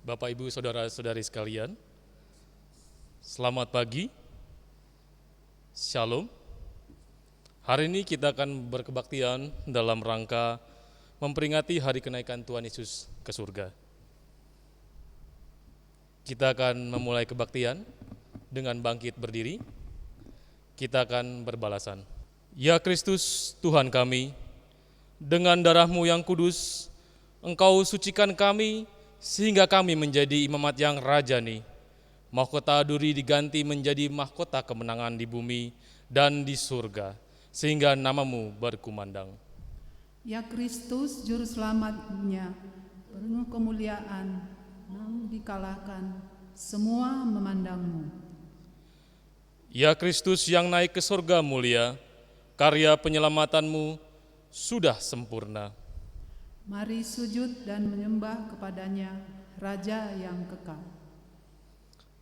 Bapak, Ibu, Saudara-saudari sekalian, selamat pagi, Shalom. Hari ini kita akan berkebaktian dalam rangka memperingati hari kenaikan Tuhan Yesus ke surga. Kita akan memulai kebaktian dengan bangkit berdiri. Kita akan berbalasan. Ya Kristus, Tuhan kami, dengan darah-Mu yang kudus, Engkau sucikan kami sehingga kami menjadi imamat yang rajani. Mahkota duri diganti menjadi mahkota kemenangan di bumi dan di surga, sehingga nama-Mu berkumandang. Ya Kristus, Juru Selamatnya, penuh kemuliaan, namun dikalahkan, semua memandang-Mu. Ya Kristus yang naik ke surga mulia, karya penyelamatan-Mu sudah sempurna. Mari sujud dan menyembah kepadanya, Raja yang kekal.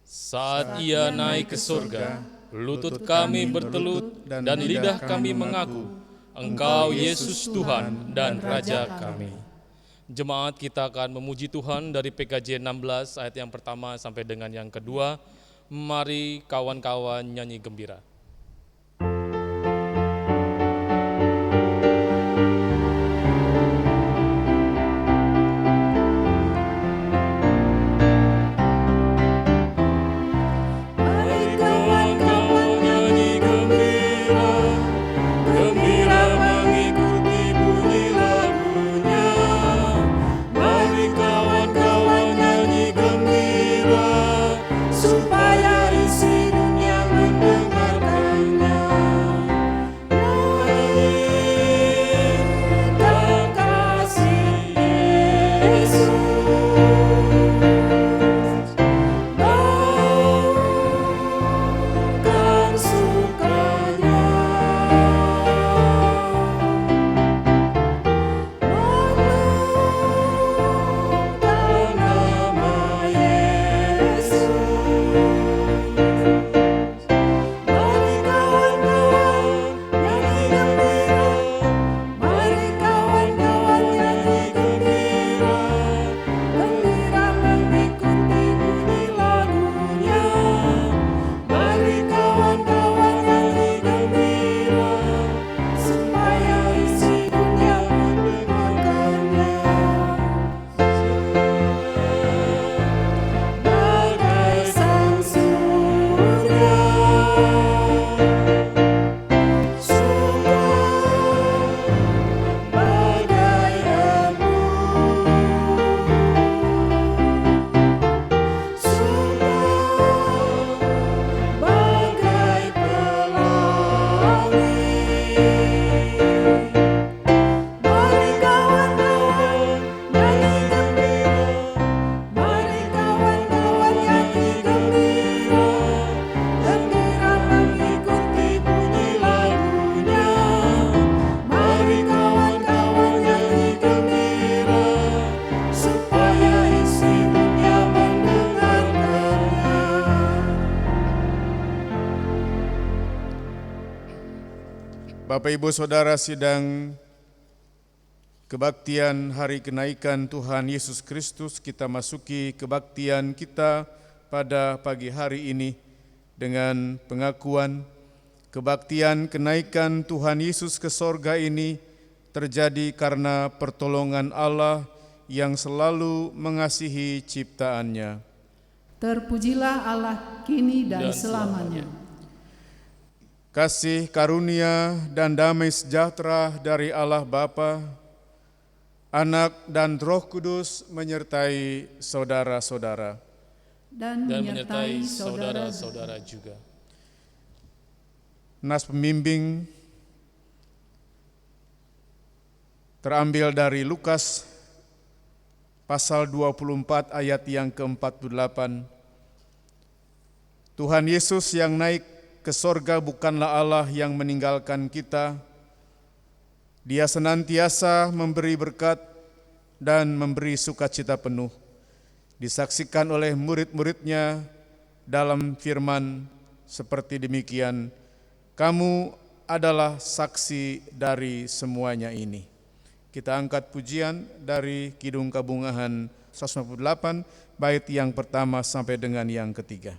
Saat Ia naik ke surga, lutut kami bertelut dan lidah kami mengaku, Engkau Yesus Tuhan dan Raja kami. Jemaat, kita akan memuji Tuhan dari PKJ 16 ayat yang pertama sampai dengan yang kedua. Mari kawan-kawan nyanyi gembira. Bapak Ibu Saudara, sidang kebaktian hari kenaikan Tuhan Yesus Kristus, kita masuki kebaktian kita pada pagi hari ini dengan pengakuan kebaktian kenaikan Tuhan Yesus ke sorga ini terjadi karena pertolongan Allah yang selalu mengasihi ciptaannya. Terpujilah Allah kini dan selamanya. Kasih karunia dan damai sejahtera dari Allah Bapa, Anak dan Roh Kudus menyertai saudara-saudara. Dan menyertai saudara-saudara juga. Nas pembimbing terambil dari Lukas pasal 24 ayat yang ke-48. Tuhan Yesus yang naik ke sorga bukanlah Allah yang meninggalkan kita. Dia senantiasa memberi berkat dan memberi sukacita penuh. Disaksikan oleh murid-muridnya dalam firman seperti demikian, kamu adalah saksi dari semuanya ini. Kita angkat pujian dari Kidung Kabungahan 158, bait yang pertama sampai dengan yang ketiga.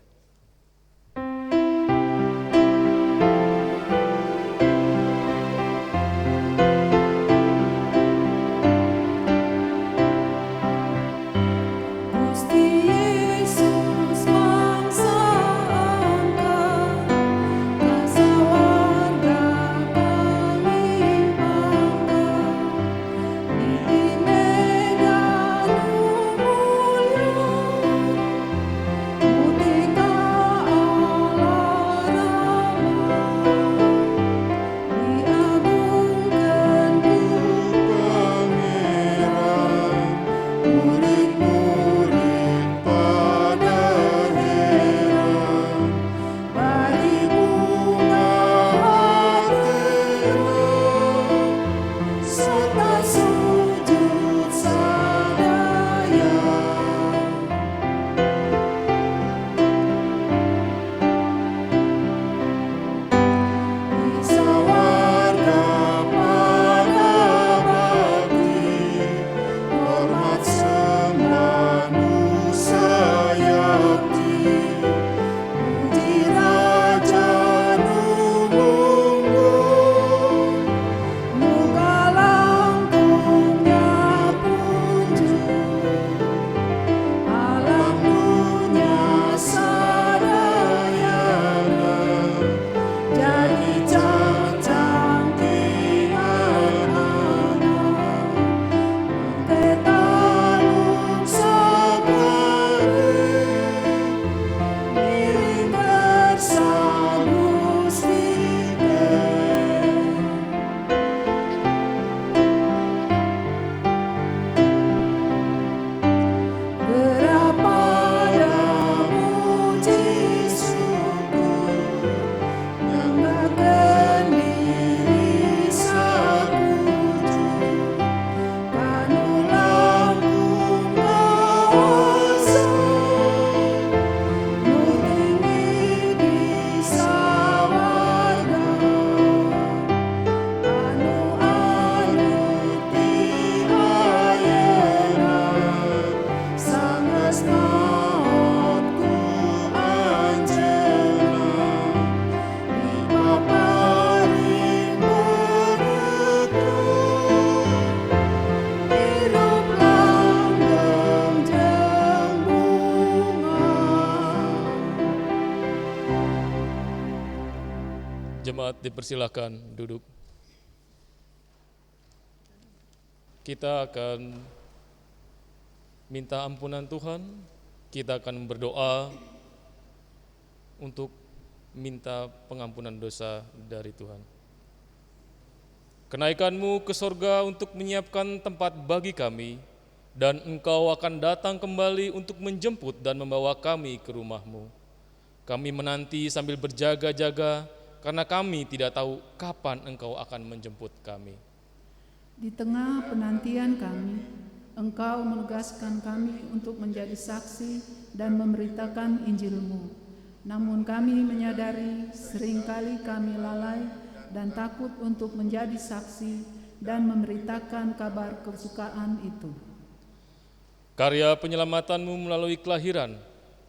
Jemaat dipersilakan duduk. Kita akan minta ampunan Tuhan, kita akan berdoa untuk minta pengampunan dosa dari Tuhan. Kenaikan-Mu ke sorga untuk menyiapkan tempat bagi kami, dan Engkau akan datang kembali untuk menjemput dan membawa kami ke rumah-Mu. Kami menanti sambil berjaga-jaga, karena kami tidak tahu kapan Engkau akan menjemput kami. Di tengah penantian kami, Engkau menugaskan kami untuk menjadi saksi dan memberitakan Injil-Mu. Namun kami menyadari seringkali kami lalai dan takut untuk menjadi saksi dan memberitakan kabar kesukaan itu. Karya penyelamatan-Mu melalui kelahiran,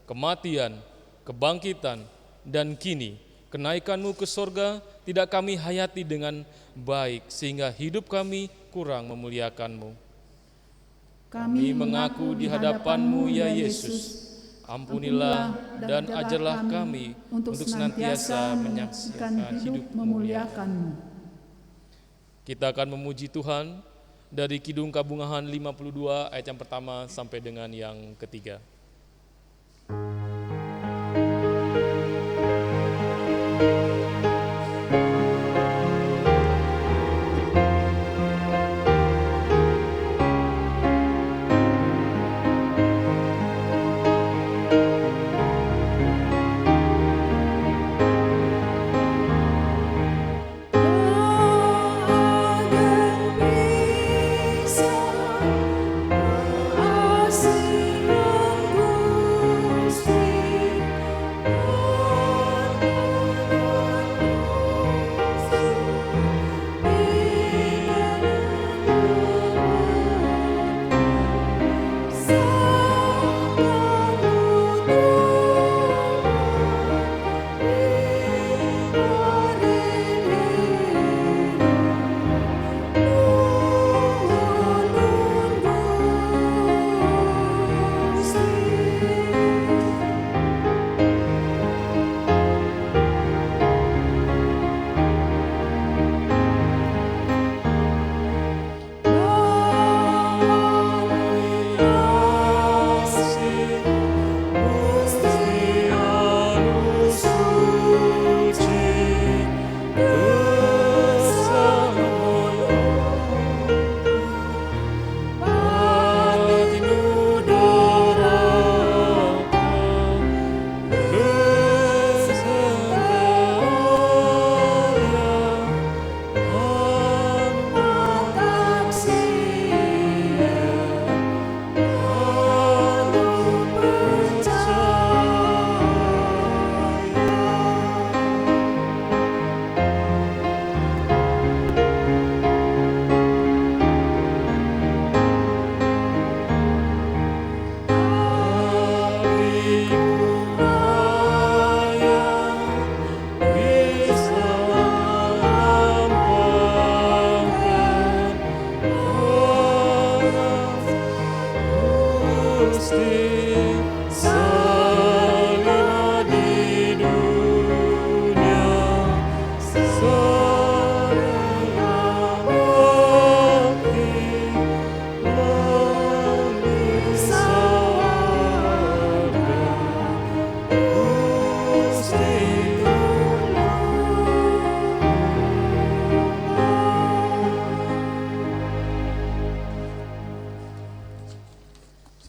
kematian, kebangkitan, dan kini kenaikan-Mu ke sorga tidak kami hayati dengan baik, sehingga hidup kami kurang memuliakan-Mu. Kami mengaku di hadapan-Mu, ya Yesus, ampunilah dan ajarlah kami untuk senantiasa menyaksikan hidup memuliakan-Mu. Kita akan memuji Tuhan dari Kidung Kabungahan 52 ayat yang pertama sampai dengan yang ketiga. Asing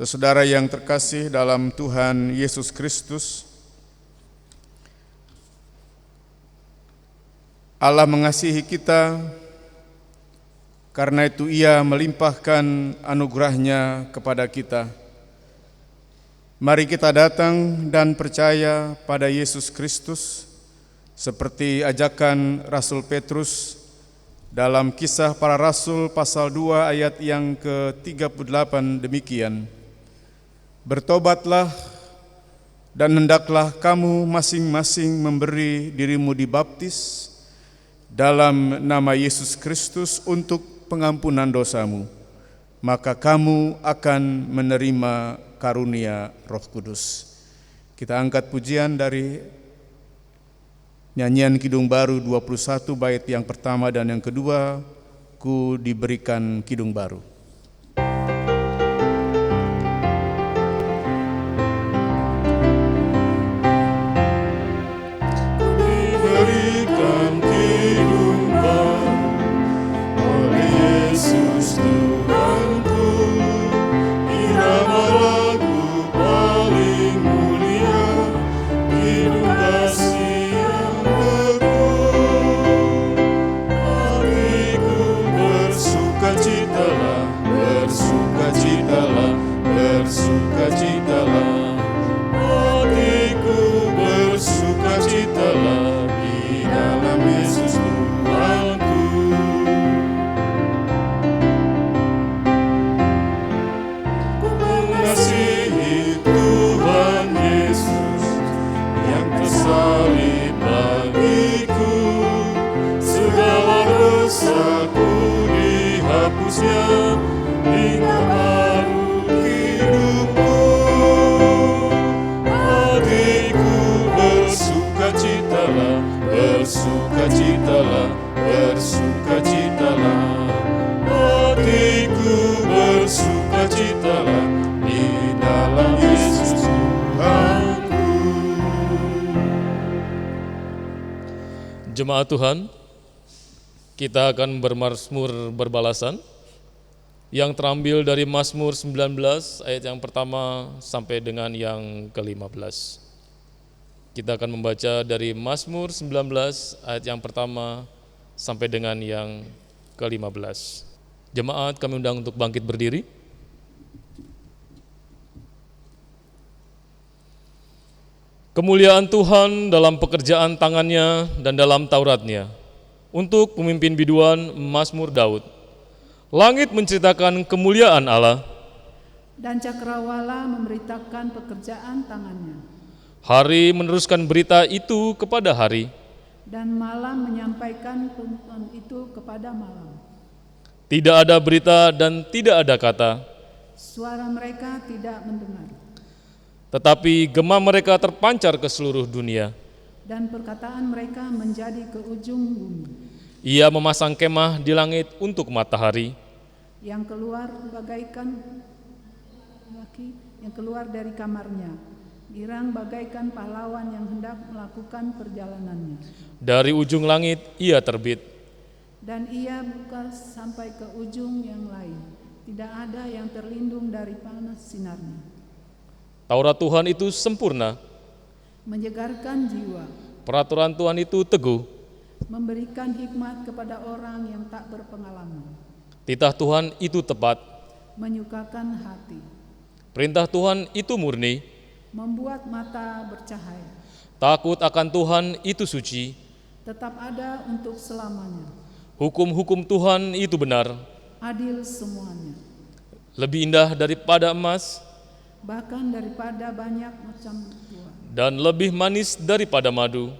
Saudara yang terkasih dalam Tuhan Yesus Kristus, Allah mengasihi kita, karena itu Ia melimpahkan anugerah-Nya kepada kita. Mari kita datang dan percaya pada Yesus Kristus, seperti ajakan Rasul Petrus dalam Kisah Para Rasul pasal 2 ayat yang ke-38 demikian. Bertobatlah dan hendaklah kamu masing-masing memberi dirimu dibaptis dalam nama Yesus Kristus untuk pengampunan dosamu, maka kamu akan menerima karunia Roh Kudus. Kita angkat pujian dari nyanyian Kidung Baru 21 bait yang pertama dan yang kedua, Ku diberikan kidung baru. Jemaat Tuhan, kita akan bermazmur berbalasan yang terambil dari Mazmur 19 ayat yang pertama sampai dengan yang ke-15. Kita akan membaca dari Mazmur 19 ayat yang pertama sampai dengan yang ke-15. Jemaat, kami undang untuk bangkit berdiri. Kemuliaan Tuhan dalam pekerjaan tangannya dan dalam Tauratnya. Untuk pemimpin biduan Mazmur Daud. Langit menceritakan kemuliaan Allah, dan cakrawala memberitakan pekerjaan tangannya. Hari meneruskan berita itu kepada hari, dan malam menyampaikan pengumuman itu kepada malam. Tidak ada berita dan tidak ada kata, Suara mereka tidak mendengar, tetapi gema mereka terpancar ke seluruh dunia. dan perkataan mereka menjadi ke ujung bumi. Ia memasang kemah di langit untuk matahari, Yang keluar bagaikan laki yang keluar dari kamarnya, girang bagaikan pahlawan yang hendak melakukan perjalanannya. dari ujung langit ia terbit, Dan ia buka sampai ke ujung yang lain. Tidak ada yang terlindung dari panas sinarnya. Taurat Tuhan itu sempurna, Menyegarkan jiwa, peraturan Tuhan itu teguh, memberikan hikmat kepada orang yang tak berpengalaman, titah Tuhan itu tepat, menyukakan hati, perintah Tuhan itu murni, membuat mata bercahaya, takut akan Tuhan itu suci, tetap ada untuk selamanya, hukum-hukum Tuhan itu benar, adil semuanya, lebih indah daripada emas, bahkan daripada banyak macam buah, dan lebih manis daripada madu.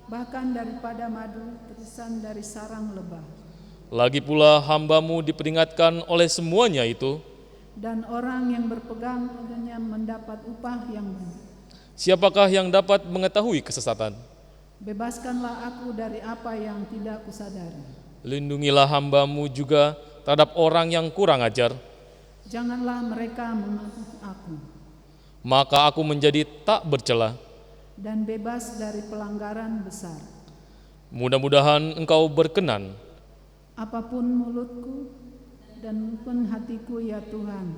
bahkan daripada madu terisan dari sarang lebah. Lagi pula hamba-Mu diperingatkan oleh semuanya itu. Dan orang yang berpegang padanya mendapat upah yang benar. Siapakah yang dapat mengetahui kesesatan? Bebaskanlah aku dari apa yang tidak kusadari. Lindungilah hamba-Mu juga terhadap orang yang kurang ajar. Janganlah mereka mengaku aku, Maka aku menjadi tak bercela. dan bebas dari pelanggaran besar. Mudah-mudahan Engkau berkenan. Apapun mulutku dan pun hatiku ya Tuhan,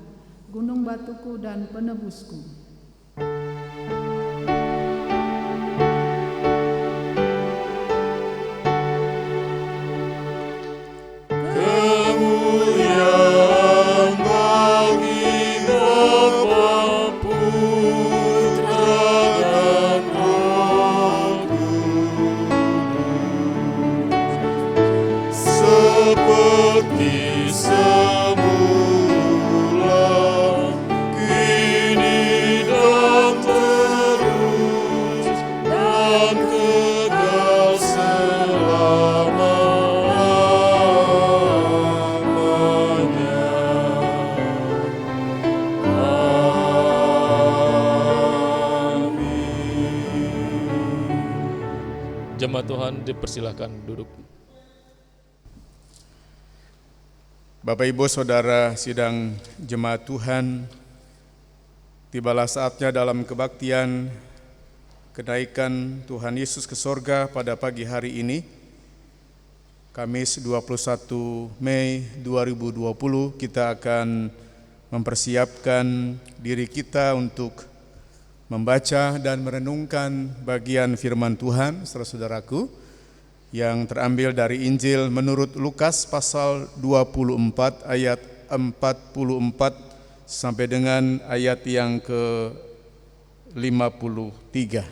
gunung batuku dan penebusku. Jemaat Tuhan dipersilahkan duduk. Bapak Ibu Saudara sidang jemaat Tuhan, tibalah saatnya dalam kebaktian kenaikan Tuhan Yesus ke sorga pada pagi hari ini, Kamis 21 Mei 2020, kita akan mempersiapkan diri kita untuk membaca dan merenungkan bagian firman Tuhan, saudara-saudaraku, yang terambil dari Injil menurut Lukas pasal 24 ayat 44 sampai dengan ayat yang ke-53.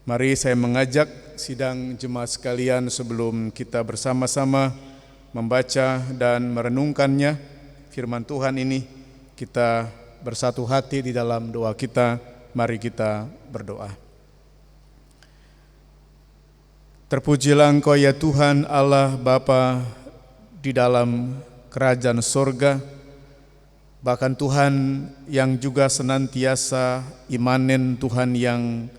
Mari saya mengajak sidang jemaat sekalian sebelum kita bersama-sama membaca dan merenungkannya firman Tuhan ini, kita bersatu hati di dalam doa kita. Mari kita berdoa. Terpujilah Engkau ya Tuhan Allah Bapa di dalam kerajaan sorga, bahkan Tuhan yang juga senantiasa imanen, Tuhan yang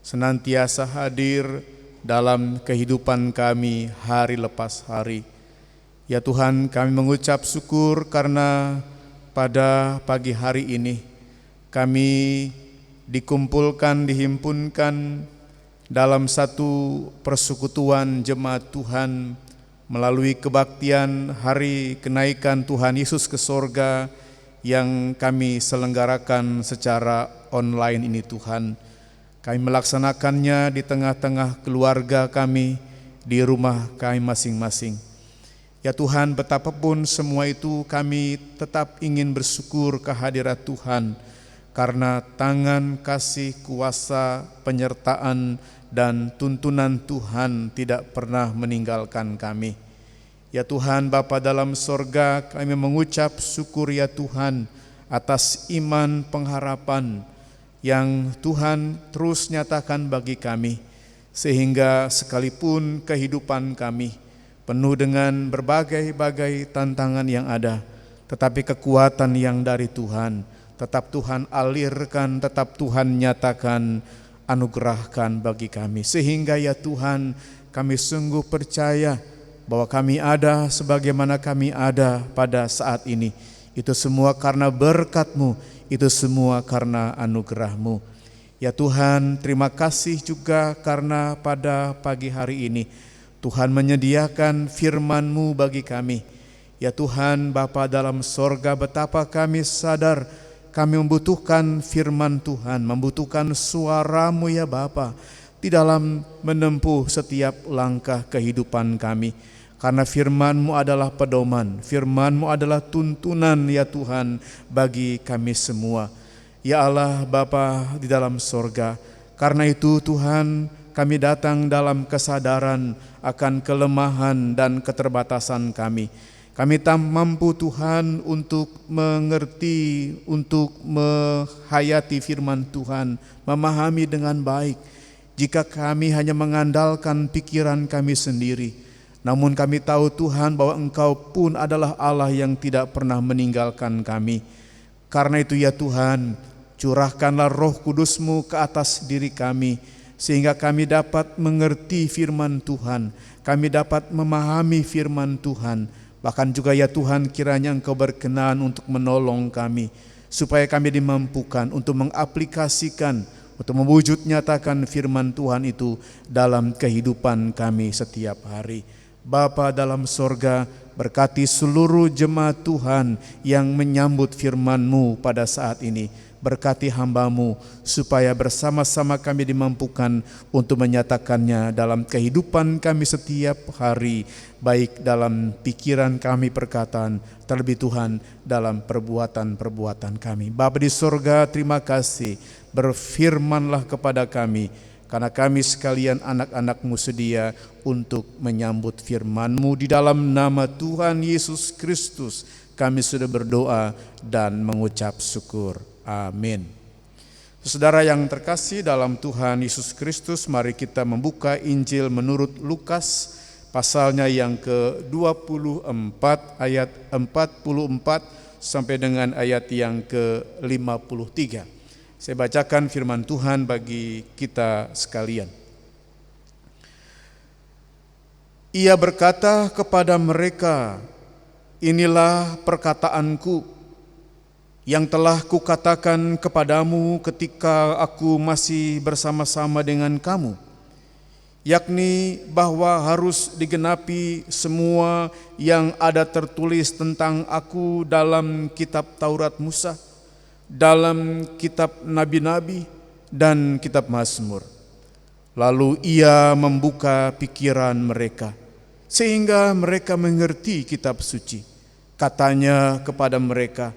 senantiasa hadir dalam kehidupan kami hari lepas hari. Ya Tuhan, kami mengucap syukur karena pada pagi hari ini kami dihimpunkan dalam satu persekutuan jemaat Tuhan melalui kebaktian hari kenaikan Tuhan Yesus ke sorga yang kami selenggarakan secara online ini Tuhan. Kami melaksanakannya di tengah-tengah keluarga kami, di rumah kami masing-masing. Ya Tuhan, betapapun semua itu kami tetap ingin bersyukur kehadirat Tuhan, karena tangan kasih, kuasa, penyertaan, dan tuntunan Tuhan tidak pernah meninggalkan kami. Ya Tuhan Bapa dalam sorga, kami mengucap syukur ya Tuhan atas iman pengharapan yang Tuhan terus nyatakan bagi kami, sehingga sekalipun kehidupan kami penuh dengan berbagai-bagai tantangan yang ada, tetapi kekuatan yang dari Tuhan tetap Tuhan alirkan, tetap Tuhan nyatakan, anugerahkan bagi kami. Sehingga ya Tuhan, kami sungguh percaya bahwa kami ada sebagaimana kami ada pada saat ini. Itu semua karena berkat-Mu, itu semua karena anugerah-Mu. Ya Tuhan, terima kasih juga karena pada pagi hari ini Tuhan menyediakan firman-Mu bagi kami. Ya Tuhan Bapa dalam sorga, betapa kami sadar kami membutuhkan firman Tuhan, membutuhkan suara-Mu ya Bapa di dalam menempuh setiap langkah kehidupan kami. Karena firman-Mu adalah pedoman, firman-Mu adalah tuntunan ya Tuhan bagi kami semua. Ya Allah Bapa di dalam sorga, karena itu Tuhan, kami datang dalam kesadaran akan kelemahan dan keterbatasan kami. Kami tak mampu Tuhan untuk mengerti, untuk menghayati firman Tuhan, memahami dengan baik. Jika kami hanya mengandalkan pikiran kami sendiri, namun kami tahu Tuhan bahwa Engkau pun adalah Allah yang tidak pernah meninggalkan kami. Karena itu ya Tuhan, curahkanlah Roh Kudus-Mu ke atas diri kami, sehingga kami dapat mengerti firman Tuhan, kami dapat memahami firman Tuhan. Bahkan juga ya Tuhan, kiranya Engkau berkenan untuk menolong kami, supaya kami dimampukan untuk mengaplikasikan, untuk mewujud nyatakan firman Tuhan itu dalam kehidupan kami setiap hari. Bapa dalam sorga, berkati seluruh jemaat Tuhan yang menyambut firman-Mu pada saat ini. Berkati hamba-Mu supaya bersama-sama kami dimampukan untuk menyatakannya dalam kehidupan kami setiap hari, baik dalam pikiran kami, perkataan, terlebih Tuhan dalam perbuatan-perbuatan kami. Bapa di sorga, terima kasih, berfirmanlah kepada kami, karena kami sekalian anak-anak-Mu sedia untuk menyambut firman-Mu. Di dalam nama Tuhan Yesus Kristus kami sudah berdoa dan mengucap syukur. Amin. Saudara yang terkasih dalam Tuhan Yesus Kristus, mari kita membuka Injil menurut Lukas, pasalnya yang ke-24 ayat 44 sampai dengan ayat yang ke-53. Saya bacakan firman Tuhan bagi kita sekalian. Ia berkata kepada mereka, "Inilah perkataanku yang telah kukatakan kepadamu ketika aku masih bersama-sama dengan kamu, yakni bahwa harus digenapi semua yang ada tertulis tentang aku dalam kitab Taurat Musa, dalam kitab nabi-nabi, dan kitab Mazmur." Lalu ia membuka pikiran mereka sehingga mereka mengerti kitab suci. Katanya kepada mereka,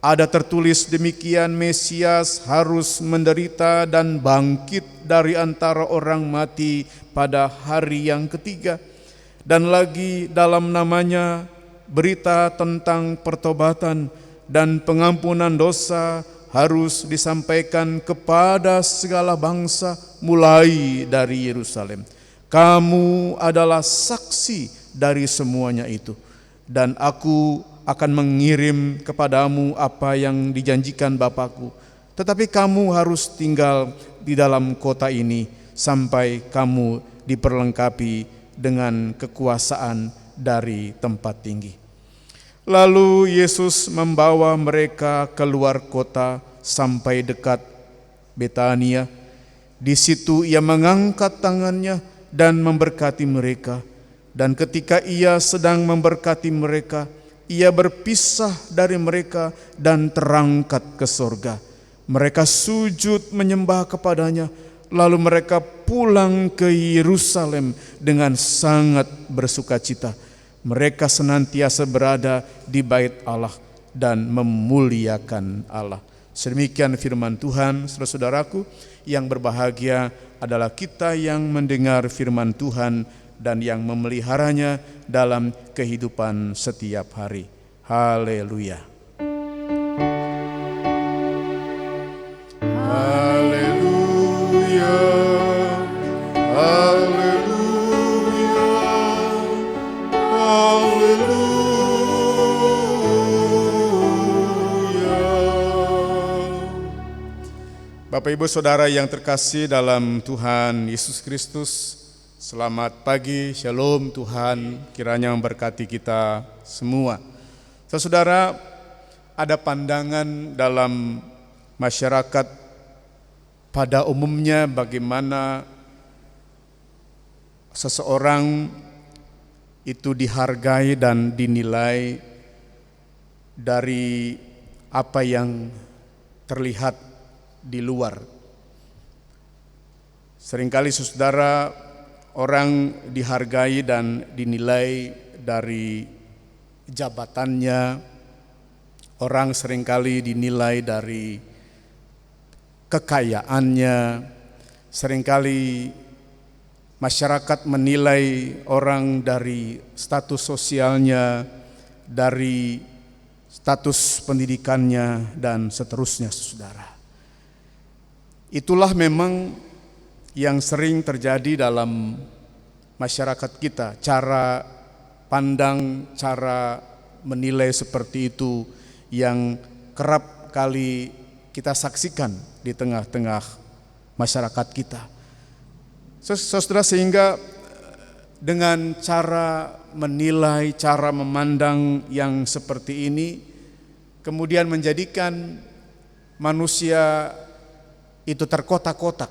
"Ada tertulis demikian, Mesias harus menderita dan bangkit dari antara orang mati pada hari yang ketiga. Dan lagi dalam namanya berita tentang pertobatan dan pengampunan dosa harus disampaikan kepada segala bangsa mulai dari Yerusalem. Kamu adalah saksi dari semuanya itu, dan aku akan mengirim kepadamu apa yang dijanjikan Bapakku. Tetapi kamu harus tinggal di dalam kota ini sampai kamu diperlengkapi dengan kekuasaan dari tempat tinggi." Lalu Yesus membawa mereka keluar kota sampai dekat Betania. Di situ ia mengangkat tangannya dan memberkati mereka. Dan ketika ia sedang memberkati mereka, ia berpisah dari mereka dan terangkat ke sorga. Mereka sujud menyembah kepadanya, lalu mereka pulang ke Yerusalem dengan sangat bersukacita. Mereka senantiasa berada di bait Allah dan memuliakan Allah. Sedemikian firman Tuhan. Saudara-saudaraku yang berbahagia adalah kita yang mendengar firman Tuhan dan yang memeliharanya dalam kehidupan setiap hari. Haleluya. Haleluya. Haleluya. Haleluya. Bapak Ibu Saudara yang terkasih dalam Tuhan Yesus Kristus, selamat pagi, shalom. Tuhan kiranya memberkati kita semua. Saudara, ada pandangan dalam masyarakat pada umumnya bagaimana seseorang itu dihargai dan dinilai dari apa yang terlihat di luar. Seringkali saudara, orang dihargai dan dinilai dari jabatannya, orang seringkali dinilai dari kekayaannya, seringkali masyarakat menilai orang dari status sosialnya, dari status pendidikannya, dan seterusnya, saudara. Itulah memang yang sering terjadi dalam masyarakat kita, cara pandang, cara menilai seperti itu yang kerap kali kita saksikan di tengah-tengah masyarakat kita. Saudara, sehingga dengan cara menilai, cara memandang yang seperti ini kemudian menjadikan manusia itu terkotak-kotak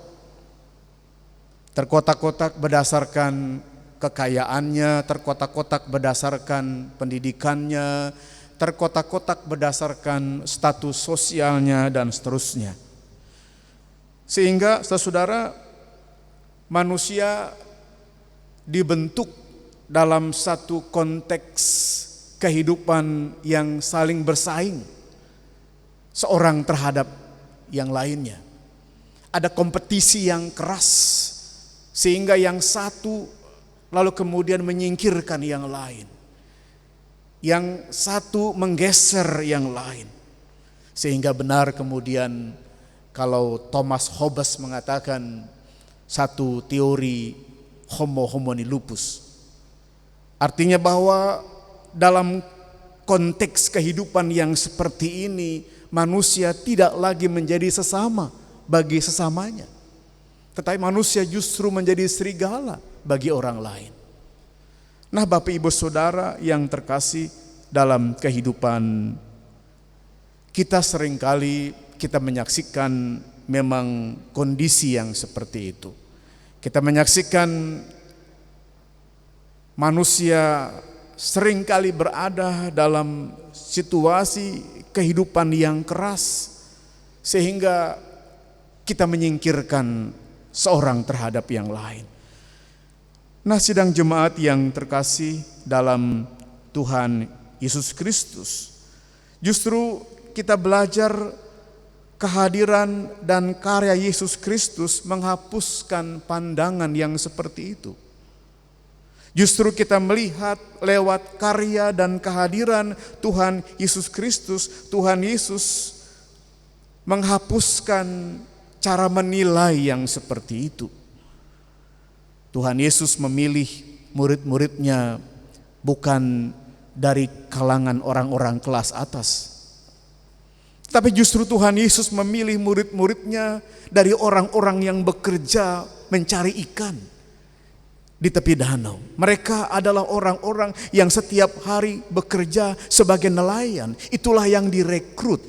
berdasarkan kekayaannya, terkotak-kotak berdasarkan pendidikannya, terkotak-kotak berdasarkan status sosialnya, dan seterusnya. Sehingga saudara, manusia dibentuk dalam satu konteks kehidupan yang saling bersaing, seorang terhadap yang lainnya. Ada kompetisi yang keras, sehingga yang satu lalu kemudian menyingkirkan yang lain. Yang satu menggeser yang lain. Sehingga benar kemudian kalau Thomas Hobbes mengatakan satu teori homo homini lupus. Artinya bahwa dalam konteks kehidupan yang seperti ini, manusia tidak lagi menjadi sesama bagi sesamanya, tetapi manusia justru menjadi serigala bagi orang lain. Nah, Bapak Ibu Saudara yang terkasih, dalam kehidupan kita seringkali kita menyaksikan memang kondisi yang seperti itu. Kita menyaksikan manusia seringkali berada dalam situasi kehidupan yang keras, sehingga kita menyingkirkan seorang terhadap yang lain. Nah, sidang jemaat yang terkasih dalam Tuhan Yesus Kristus, justru kita belajar kehadiran dan karya Yesus Kristus menghapuskan pandangan yang seperti itu. Justru kita melihat lewat karya dan kehadiran Tuhan Yesus Kristus, Tuhan Yesus menghapuskan cara menilai yang seperti itu. Tuhan Yesus memilih murid-muridnya bukan dari kalangan orang-orang kelas atas, tapi justru Tuhan Yesus memilih murid-muridnya dari orang-orang yang bekerja mencari ikan di tepi danau. Mereka adalah orang-orang yang setiap hari bekerja sebagai nelayan. Itulah yang direkrut.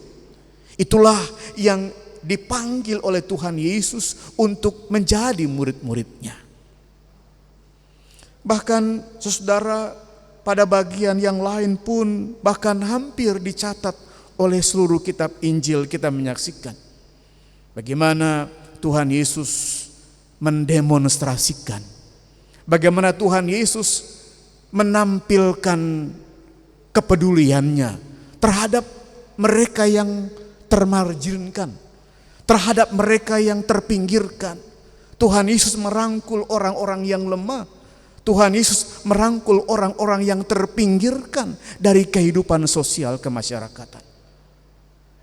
Itulah yang dipanggil oleh Tuhan Yesus untuk menjadi murid-muridnya. Bahkan saudara, pada bagian yang lain pun bahkan hampir dicatat oleh seluruh kitab Injil, kita menyaksikan bagaimana Tuhan Yesus mendemonstrasikan, bagaimana Tuhan Yesus menampilkan kepeduliannya terhadap mereka yang termarginkan, terhadap mereka yang terpinggirkan. Tuhan Yesus merangkul orang-orang yang lemah. Tuhan Yesus merangkul orang-orang yang terpinggirkan dari kehidupan sosial kemasyarakatan.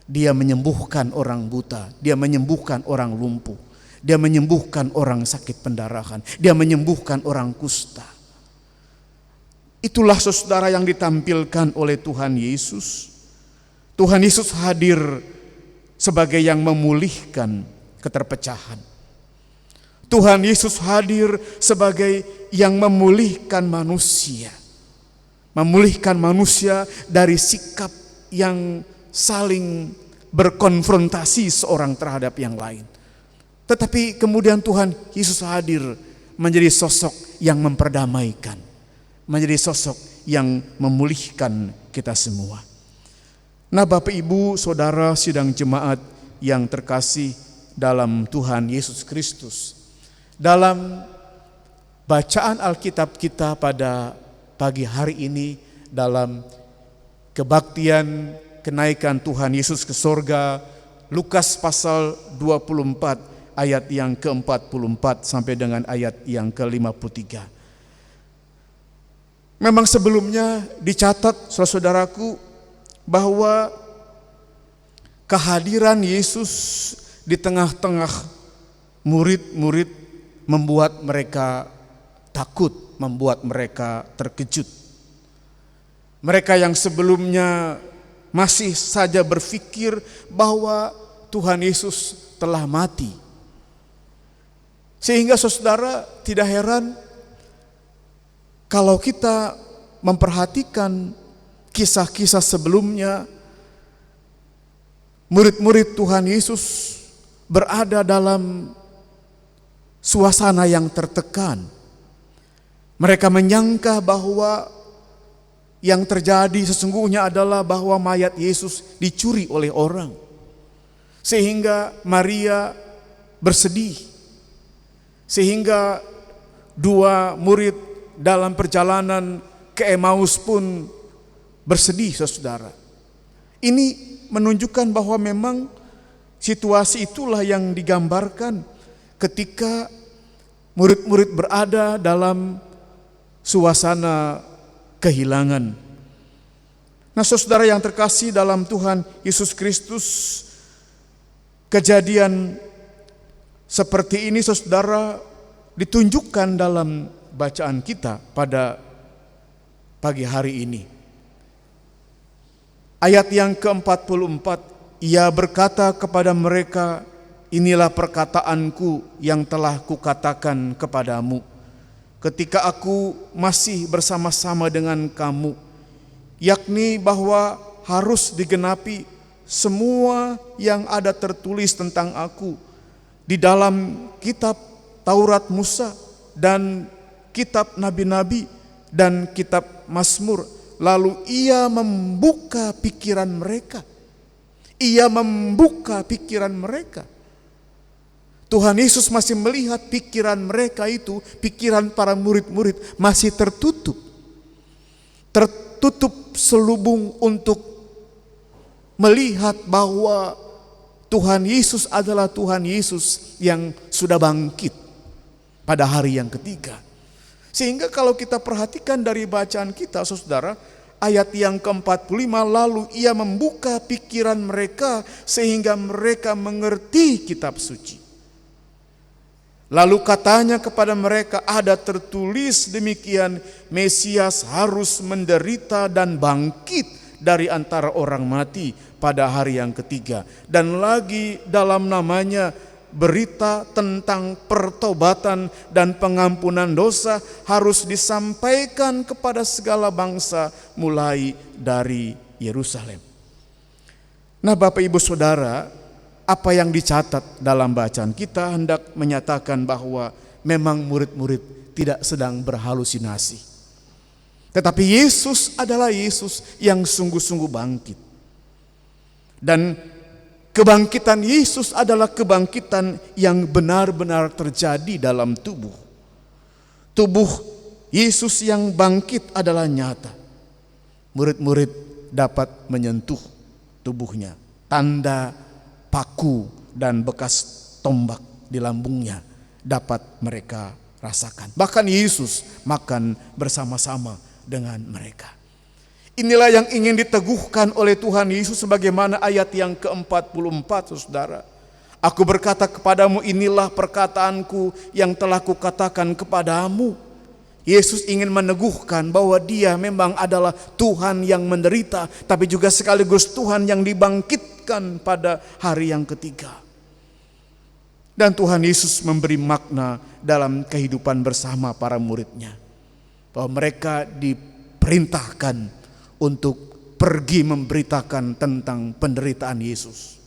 Dia menyembuhkan orang buta, dia menyembuhkan orang lumpuh, dia menyembuhkan orang sakit pendarahan, dia menyembuhkan orang kusta. Itulah saudara yang ditampilkan oleh Tuhan Yesus. Tuhan Yesus hadir sebagai yang memulihkan keterpecahan. Tuhan Yesus hadir sebagai yang memulihkan manusia. Memulihkan manusia dari sikap yang saling berkonfrontasi seorang terhadap yang lain. Tetapi kemudian Tuhan Yesus hadir menjadi sosok yang memperdamaikan, menjadi sosok yang memulihkan kita semua. Nah, Bapak Ibu Saudara sidang jemaat yang terkasih dalam Tuhan Yesus Kristus, dalam bacaan Alkitab kita pada pagi hari ini, dalam kebaktian kenaikan Tuhan Yesus ke sorga, Lukas pasal 24 ayat yang ke-44 sampai dengan ayat yang ke-53. Memang sebelumnya dicatat saudaraku bahwa kehadiran Yesus di tengah-tengah murid-murid membuat mereka takut, membuat mereka terkejut. Mereka yang sebelumnya masih saja berpikir bahwa Tuhan Yesus telah mati. Sehingga saudara, tidak heran kalau kita memperhatikan kisah-kisah sebelumnya, murid-murid Tuhan Yesus berada dalam suasana yang tertekan. Mereka menyangka bahwa yang terjadi sesungguhnya adalah bahwa mayat Yesus dicuri oleh orang. Sehingga Maria bersedih. Sehingga dua murid dalam perjalanan ke Emmaus pun bersedih, saudara. Ini menunjukkan bahwa memang situasi itulah yang digambarkan ketika murid-murid berada dalam suasana kehilangan. Nah, saudara yang terkasih dalam Tuhan Yesus Kristus, kejadian seperti ini saudara ditunjukkan dalam bacaan kita pada pagi hari ini. Ayat yang ke-44, ia berkata kepada mereka, inilah perkataanku yang telah kukatakan kepadamu ketika aku masih bersama-sama dengan kamu, yakni bahwa harus digenapi semua yang ada tertulis tentang aku di dalam kitab Taurat Musa dan kitab nabi-nabi dan kitab Mazmur. Lalu ia membuka pikiran mereka. Ia membuka pikiran mereka. Tuhan Yesus masih melihat pikiran mereka itu, pikiran para murid-murid masih tertutup. Tertutup selubung untuk melihat bahwa Tuhan Yesus adalah Tuhan Yesus yang sudah bangkit pada hari yang ketiga. Sehingga kalau kita perhatikan dari bacaan kita, saudara, ayat yang ke-45, lalu ia membuka pikiran mereka sehingga mereka mengerti kitab suci. Lalu katanya kepada mereka, ada tertulis demikian, Mesias harus menderita dan bangkit dari antara orang mati pada hari yang ketiga. Dan lagi dalam namanya berita tentang pertobatan dan pengampunan dosa harus disampaikan kepada segala bangsa mulai dari Yerusalem. Nah, Bapak Ibu Saudara, apa yang dicatat dalam bacaan kita hendak menyatakan bahwa memang murid-murid tidak sedang berhalusinasi. Tetapi Yesus adalah Yesus yang sungguh-sungguh bangkit. Dan kebangkitan Yesus adalah kebangkitan yang benar-benar terjadi dalam tubuh. Tubuh Yesus yang bangkit adalah nyata. Murid-murid dapat menyentuh tubuhnya. Tanda paku dan bekas tombak di lambungnya dapat mereka rasakan. Bahkan Yesus makan bersama-sama dengan mereka. Inilah yang ingin diteguhkan oleh Tuhan Yesus sebagaimana ayat yang ke-44, saudara. Aku berkata kepadamu, inilah perkataanku yang telah kukatakan kepadamu. Yesus ingin meneguhkan bahwa dia memang adalah Tuhan yang menderita, tapi juga sekaligus Tuhan yang dibangkitkan pada hari yang ketiga. Dan Tuhan Yesus memberi makna dalam kehidupan bersama para muridnya, bahwa mereka diperintahkan untuk pergi memberitakan tentang penderitaan Yesus.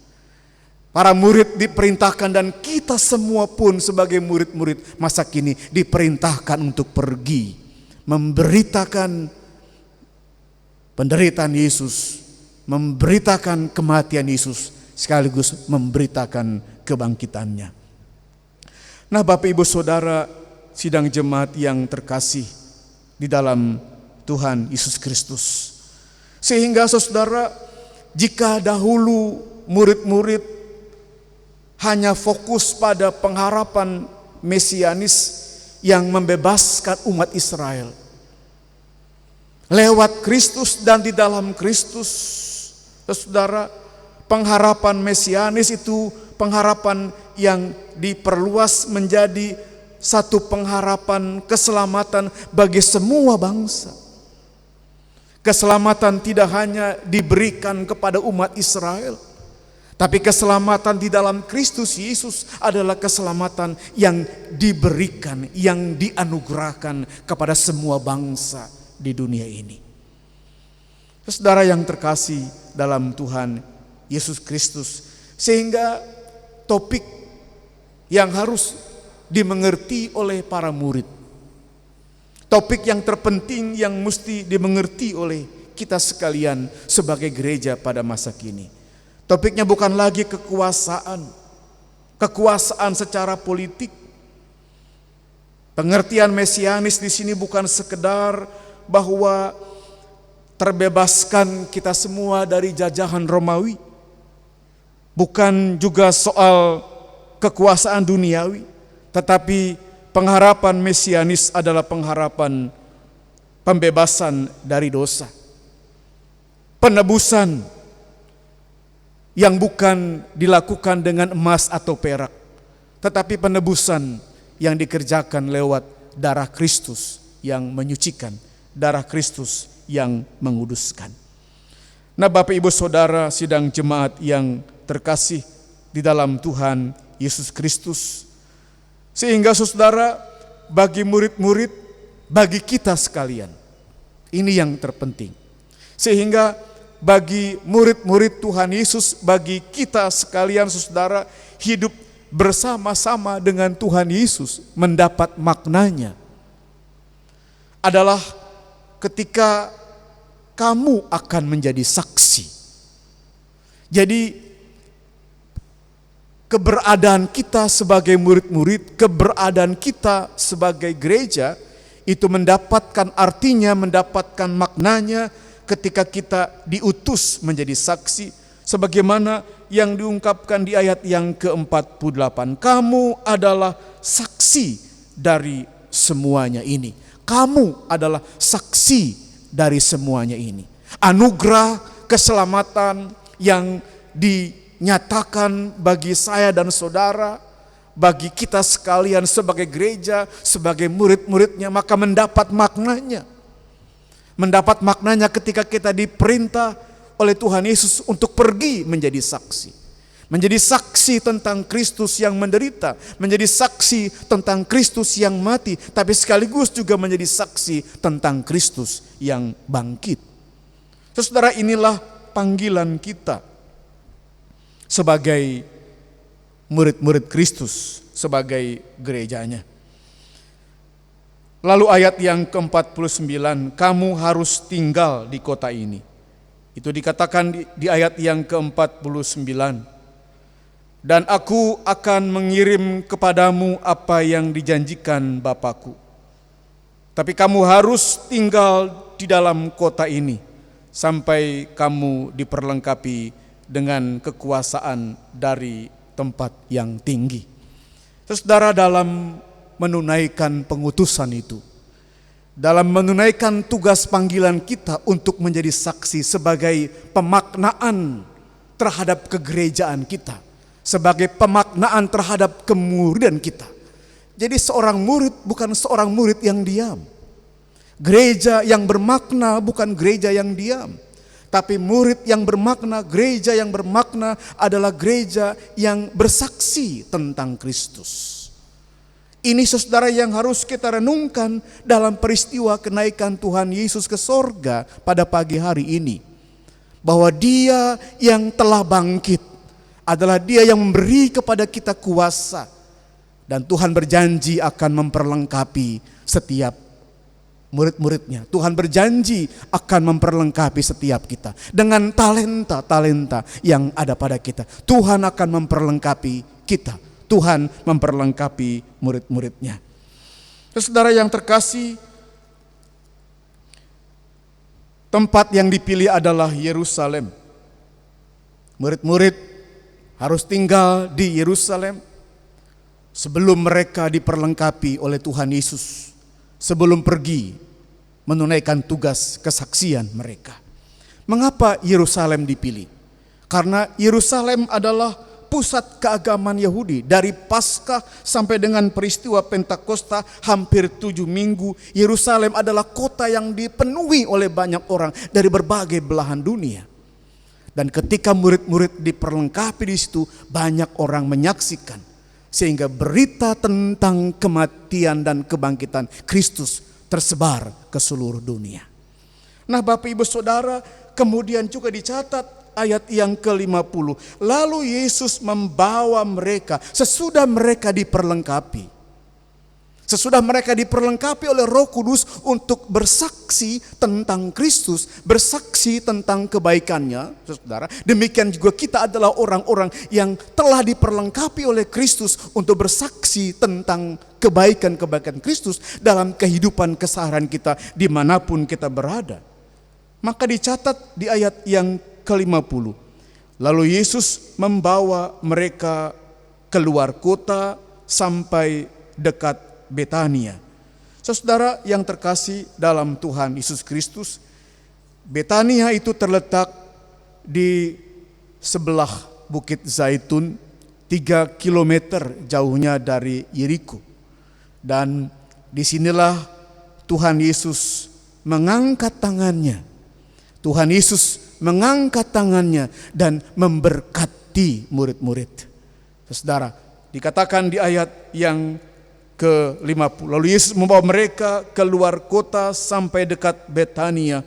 Para murid diperintahkan dan kita semua pun sebagai murid-murid masa kini diperintahkan untuk pergi memberitakan penderitaan Yesus, memberitakan kematian Yesus, sekaligus memberitakan kebangkitannya. Nah, Bapak Ibu Saudara, sidang jemaat yang terkasih di dalam Tuhan Yesus Kristus. Sehingga saudara, jika dahulu murid-murid hanya fokus pada pengharapan mesianis yang membebaskan umat Israel lewat Kristus dan di dalam Kristus, saudara, pengharapan mesianis itu pengharapan yang diperluas menjadi satu pengharapan keselamatan bagi semua bangsa. Keselamatan tidak hanya diberikan kepada umat Israel, tapi keselamatan di dalam Kristus Yesus adalah keselamatan yang diberikan, yang dianugerahkan kepada semua bangsa di dunia ini. Saudara yang terkasih dalam Tuhan Yesus Kristus, sehingga topik yang harus dimengerti oleh para murid, topik yang terpenting yang mesti dimengerti oleh kita sekalian sebagai gereja pada masa kini. Topiknya bukan lagi kekuasaan secara politik. Pengertian mesianis di sini bukan sekedar bahwa terbebaskan kita semua dari jajahan Romawi. Bukan juga soal kekuasaan duniawi, tetapi pengharapan mesianis adalah pengharapan pembebasan dari dosa. Penebusan yang bukan dilakukan dengan emas atau perak, tetapi penebusan yang dikerjakan lewat darah Kristus yang menyucikan, darah Kristus yang menguduskan. Nah, Bapak Ibu Saudara sidang jemaat yang terkasih di dalam Tuhan Yesus Kristus, sehingga saudara, bagi murid-murid, bagi kita sekalian, ini yang terpenting. Sehingga bagi murid-murid Tuhan Yesus, bagi kita sekalian saudara, hidup bersama-sama dengan Tuhan Yesus mendapat maknanya adalah ketika kamu akan menjadi saksi. Jadi keberadaan kita sebagai murid-murid, keberadaan kita sebagai gereja itu mendapatkan artinya, mendapatkan maknanya ketika kita diutus menjadi saksi, sebagaimana yang diungkapkan di ayat yang ke-48. Kamu adalah saksi dari semuanya ini. Kamu adalah saksi dari semuanya ini. Anugerah keselamatan yang dinyatakan bagi saya dan saudara, bagi kita sekalian sebagai gereja, sebagai murid-muridnya, maka mendapat maknanya. Mendapat maknanya ketika kita diperintah oleh Tuhan Yesus untuk pergi menjadi saksi. Menjadi saksi tentang Kristus yang menderita, menjadi saksi tentang Kristus yang mati, tapi sekaligus juga menjadi saksi tentang Kristus yang bangkit. Saudara, inilah panggilan kita sebagai murid-murid Kristus, sebagai gerejanya. Lalu ayat yang ke-49, kamu harus tinggal di kota ini. Itu dikatakan di ayat yang ke-49. Dan aku akan mengirim kepadamu apa yang dijanjikan Bapakku. Tapi kamu harus tinggal di dalam kota ini sampai kamu diperlengkapi dengan kekuasaan dari tempat yang tinggi. Saudara, dalam menunaikan pengutusan itu, dalam menunaikan tugas panggilan kita untuk menjadi saksi sebagai pemaknaan terhadap kegerejaan kita, sebagai pemaknaan terhadap kemuridan kita. Jadi seorang murid bukan seorang murid yang diam. Gereja yang bermakna bukan gereja yang diam. Tapi murid yang bermakna, gereja yang bermakna adalah gereja yang bersaksi tentang Kristus. Ini saudara yang harus kita renungkan dalam peristiwa kenaikan Tuhan Yesus ke sorga pada pagi hari ini. Bahwa Dia yang telah bangkit adalah Dia yang memberi kepada kita kuasa. Dan Tuhan berjanji akan memperlengkapi setiap murid-muridnya. Tuhan berjanji akan memperlengkapi setiap kita dengan talenta-talenta yang ada pada kita. Tuhan akan memperlengkapi kita. Tuhan memperlengkapi murid-muridnya. Saudara yang terkasih, tempat yang dipilih adalah Yerusalem. Murid-murid harus tinggal di Yerusalem sebelum mereka diperlengkapi oleh Tuhan Yesus, sebelum pergi menunaikan tugas kesaksian mereka. Mengapa Yerusalem dipilih? Karena Yerusalem adalah pusat keagamaan Yahudi. Dari Paskah sampai dengan peristiwa Pentakosta hampir 7 minggu, Yerusalem adalah kota yang dipenuhi oleh banyak orang dari berbagai belahan dunia. Dan ketika murid-murid diperlengkapi di situ, banyak orang menyaksikan, sehingga berita tentang kematian dan kebangkitan Kristus tersebar ke seluruh dunia. Nah, Bapak Ibu Saudara, kemudian juga dicatat ayat yang ke-50. Lalu Yesus membawa mereka sesudah mereka diperlengkapi. Sesudah mereka diperlengkapi oleh Roh Kudus untuk bersaksi tentang Kristus, bersaksi tentang kebaikannya, saudara. Demikian juga kita adalah orang-orang yang telah diperlengkapi oleh Kristus untuk bersaksi tentang kebaikan-kebaikan Kristus dalam kehidupan keseharian kita dimanapun kita berada. Maka dicatat di ayat yang ke-50. Lalu Yesus membawa mereka keluar kota sampai dekat Betania. Saudara yang terkasih dalam Tuhan Yesus Kristus, Betania itu terletak di sebelah Bukit Zaitun, 3 kilometer jauhnya dari Yeriko. Dan disinilah Tuhan Yesus mengangkat tangannya. Tuhan Yesus mengangkat tangannya dan memberkati murid-murid. Saudara, dikatakan di ayat yang ke-50. Lalu Yesus membawa mereka keluar kota sampai dekat Betania.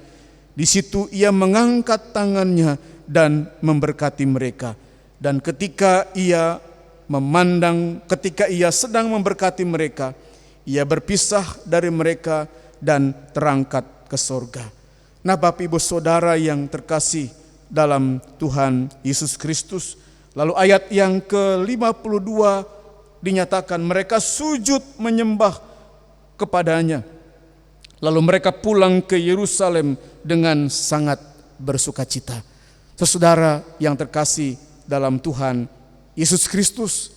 Di situ ia mengangkat tangannya dan memberkati mereka. Dan ketika ia sedang memberkati mereka, ia berpisah dari mereka dan terangkat ke sorga. Nah, Bapak Ibu Saudara yang terkasih dalam Tuhan Yesus Kristus, lalu ayat yang ke-52 dinyatakan mereka sujud menyembah kepadanya. Lalu mereka pulang ke Yerusalem dengan sangat bersukacita. Saudara yang terkasih dalam Tuhan Yesus Kristus,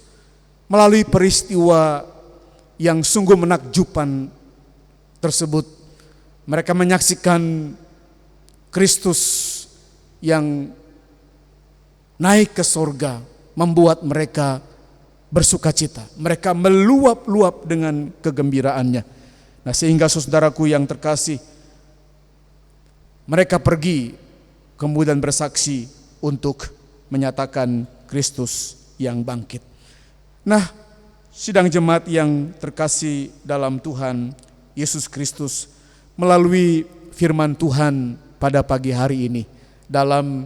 melalui peristiwa yang sungguh menakjubkan tersebut, mereka menyaksikan Kristus yang naik ke sorga, membuat mereka bersukacita. Mereka meluap-luap dengan kegembiraannya. Nah, sehingga saudaraku yang terkasih, mereka pergi kemudian bersaksi untuk menyatakan Kristus yang bangkit. Nah, sidang jemaat yang terkasih dalam Tuhan Yesus Kristus, melalui firman Tuhan pada pagi hari ini, dalam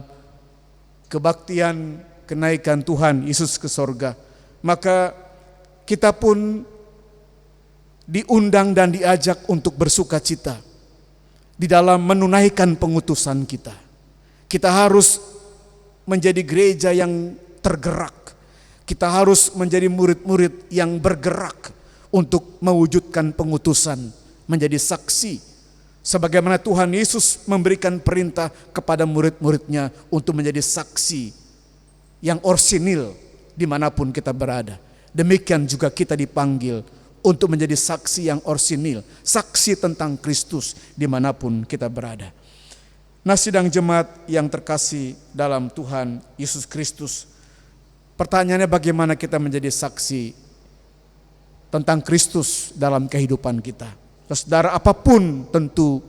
kebaktian kenaikan Tuhan Yesus ke sorga, maka kita pun diundang dan diajak untuk bersukacita di dalam menunaikan pengutusan kita. Kita harus menjadi gereja yang tergerak. Kita harus menjadi murid-murid yang bergerak untuk mewujudkan pengutusan, menjadi saksi. Sebagaimana Tuhan Yesus memberikan perintah kepada murid-muridnya untuk menjadi saksi yang orsinil dimanapun kita berada. Demikian juga kita dipanggil untuk menjadi saksi yang orsinil, saksi tentang Kristus dimanapun kita berada. Nah, sidang jemaat yang terkasih dalam Tuhan Yesus Kristus, pertanyaannya bagaimana kita menjadi saksi tentang Kristus dalam kehidupan kita. Saudara, apapun tentu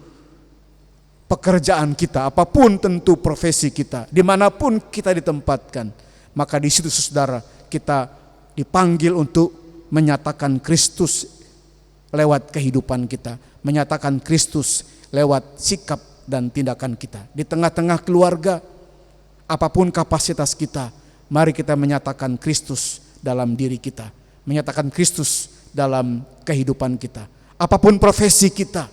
pekerjaan kita, apapun tentu profesi kita, dimanapun kita ditempatkan, maka di situ saudara kita dipanggil untuk menyatakan Kristus lewat kehidupan kita, menyatakan Kristus lewat sikap dan tindakan kita. Di tengah-tengah keluarga, apapun kapasitas kita, mari kita menyatakan Kristus dalam diri kita, menyatakan Kristus dalam kehidupan kita. Apapun profesi kita,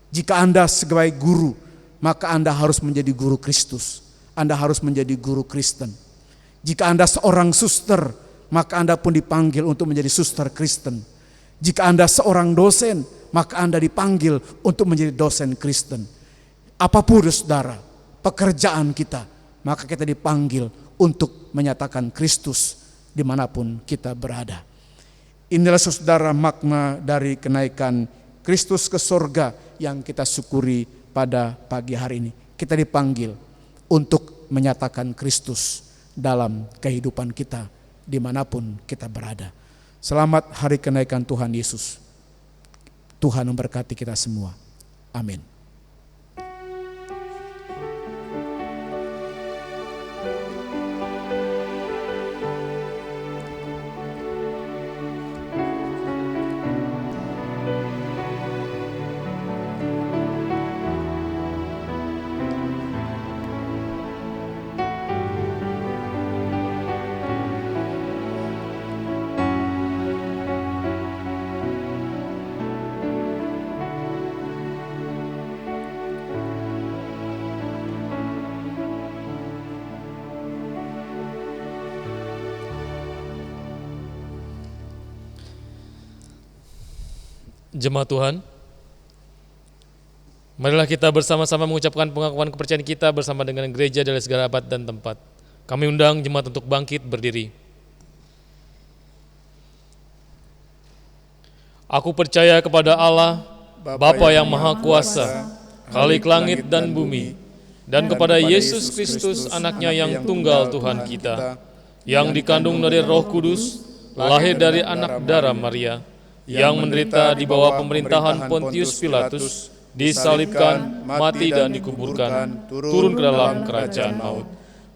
jika Anda sebagai guru, maka Anda harus menjadi guru Kristus. Anda harus menjadi guru Kristen. Jika Anda seorang suster, maka Anda pun dipanggil untuk menjadi suster Kristen. Jika Anda seorang dosen, maka Anda dipanggil untuk menjadi dosen Kristen. Apapun saudara, pekerjaan kita, maka kita dipanggil untuk menyatakan Kristus dimanapun kita berada. Inilah saudara makna dari kenaikan Kristus ke sorga yang kita syukuri pada pagi hari ini. Kita dipanggil untuk menyatakan Kristus dalam kehidupan kita dimanapun kita berada. Selamat hari kenaikan Tuhan Yesus. Tuhan memberkati kita semua. Amin. Jemaat Tuhan, marilah kita bersama-sama mengucapkan pengakuan kepercayaan kita bersama dengan gereja dari segala abad dan tempat. Kami undang jemaat untuk bangkit berdiri. Aku percaya kepada Allah, Bapa yang Maha Kuasa, Khalik langit dan bumi, dan kepada Yesus Kristus, anaknya yang tunggal Tuhan kita, yang dikandung dari Roh Kudus, lahir dari anak darah Maria, yang menderita di bawah pemerintahan Pontius Pilatus, disalibkan, mati dan dikuburkan, turun ke dalam kerajaan maut.